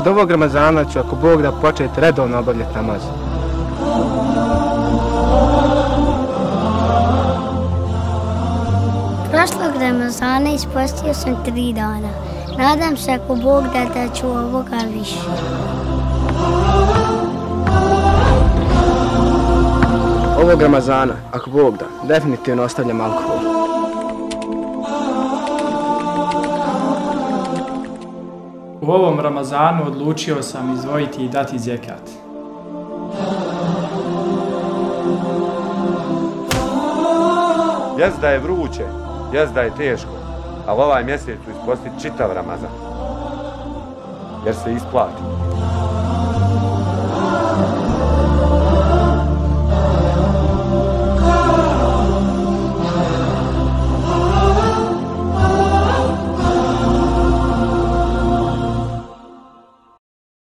od ovog Ramazana ću, ako Bog da, početi redovno obavljati namaz. Prošlog Ramazana ispostio sam 3 dana. Nadam se, ako Bog da ću ovoga više. Ovog Ramazana, ako Bog da, definitivno ostavljam alkohol. U ovom Ramazanu odlučio sam izdvojiti i dati zekat. Jest da je vruće, jest da je teško, ali ovaj mjesec ću ispostiti čitav Ramazan, jer se isplati.